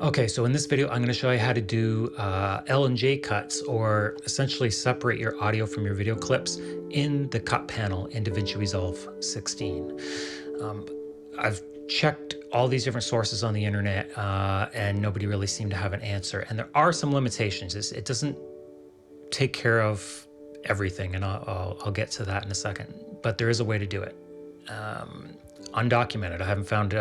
Okay, so in this video, I'm going to show you how to do L&J cuts, or essentially separate your audio from your video clips in the cut panel in Davinci Resolve 16. Um, I've checked all these different sources on the internet, and nobody really seemed to have an answer. And there are some limitations. It doesn't take care of everything, and I'll get to that in a second. But there is a way to do it. Undocumented. I haven't found,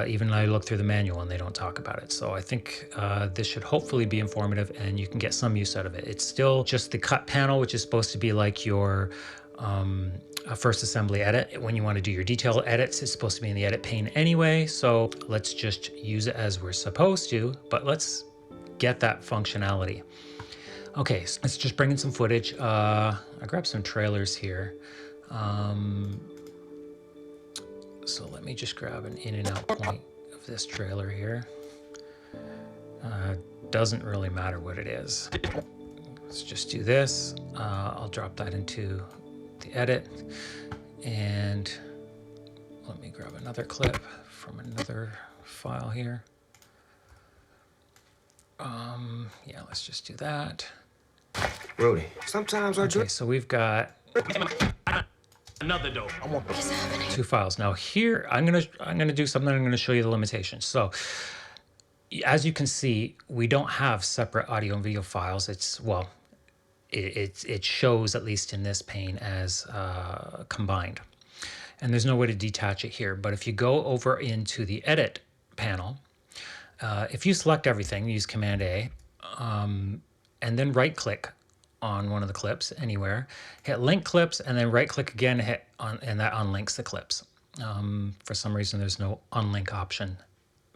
even I looked through the manual and they don't talk about it. So I think this should hopefully be informative and you can get some use out of it. It's still just the cut panel, which is supposed to be like your first assembly edit. When you want to do your detail edits, it's supposed to be in the edit pane anyway. So let's just use it as we're supposed to, but let's get that functionality. Okay, so let's just bring in some footage. I grabbed some trailers here. So let me just grab an in and out point of this trailer here. Doesn't really matter what it is. Let's just do this. I'll drop that into the edit. And let me grab another clip from another file here. Yeah, let's just do that. Rudy, sometimes I Okay, so we've got another dope. two files. Now here, I'm gonna do something. I'm gonna show you the limitations. So as you can see, we don't have separate audio and video files. It's, well, it shows, at least in this pane, as combined. And there's no way to detach it here. But if you go over into the edit panel, if you select everything, use Command A, and then right click on one of the clips anywhere, hit link clips, and then right click again, hit on, and that unlinks the clips. For some reason, there's no unlink option,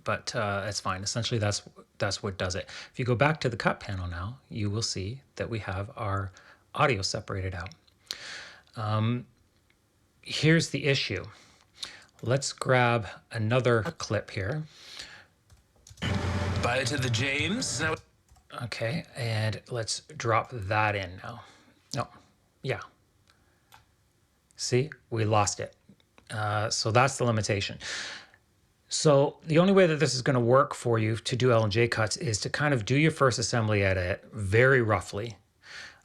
but that's fine. Essentially, that's what does it. If you go back to the cut panel now, you will see that we have our audio separated out. Here's the issue. Let's grab another clip here. Bye to the James. Now, Okay, and let's drop that in now. No, yeah. See, we lost it. So that's the limitation. So the only way that this is going to work for you to do L&J cuts is to kind of do your first assembly edit very roughly.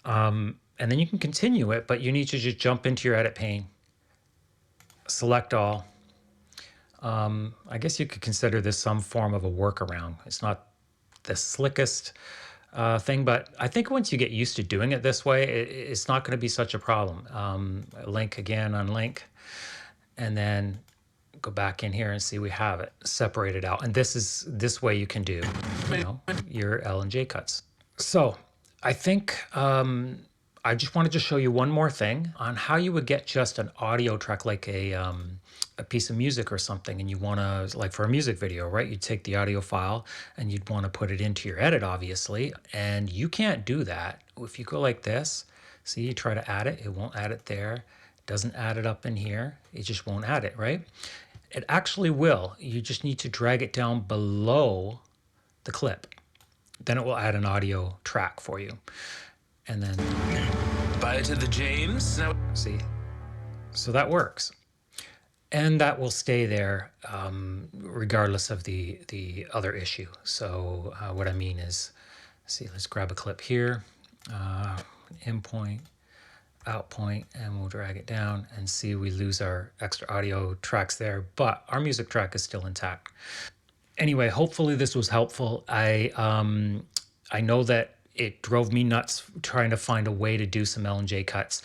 And then you can continue it, but you need to just jump into your edit pane, select all. I guess you could consider this some form of a workaround. It's not the slickest thing, but I think once you get used to doing it this way, it's not going to be such a problem. Link again, unlink, and then go back in here and see we have it separated out. And this way you can do, your L&J cuts. So I think I just wanted to show you one more thing on how you would get just an audio track, like a piece of music or something, and you want to, like for a music video, right? You'd take the audio file and you'd want to put it into your edit, obviously, and you can't do that. If you go like this, see, you try to add it, it won't add it there. It doesn't add it up in here. It just won't add it, right? It actually will. You just need to drag it down below the clip. Then it will add an audio track for you. And then bye to the James. Now, see, so that works. And that will stay there regardless of the other issue. So what I mean is, see, let's grab a clip here, in point, out point, and we'll drag it down and see we lose our extra audio tracks there, but our music track is still intact. Anyway, hopefully this was helpful. I know that it drove me nuts trying to find a way to do some L&J cuts.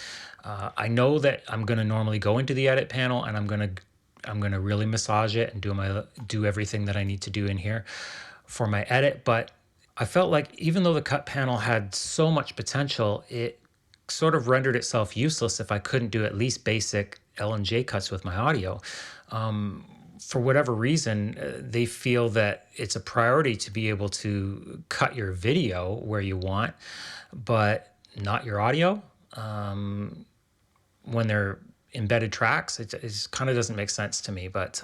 I know that I'm going to normally go into the edit panel and I'm going to really massage it and do everything that I need to do in here for my edit. But I felt like even though the cut panel had so much potential, it sort of rendered itself useless if I couldn't do at least basic L&J cuts with my audio. For whatever reason, they feel that it's a priority to be able to cut your video where you want, but not your audio. When they're embedded tracks, it kind of doesn't make sense to me. But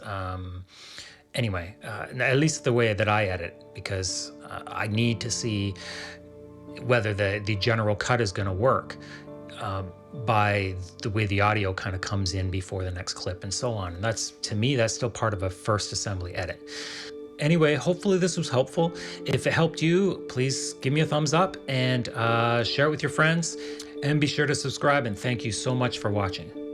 anyway, at least the way that I edit, because I need to see whether the general cut is going to work by the way the audio kind of comes in before the next clip and so on. And that's, to me, that's still part of a first assembly edit. Anyway, hopefully this was helpful. If it helped you, please give me a thumbs up and share it with your friends. And be sure to subscribe. And thank you so much for watching.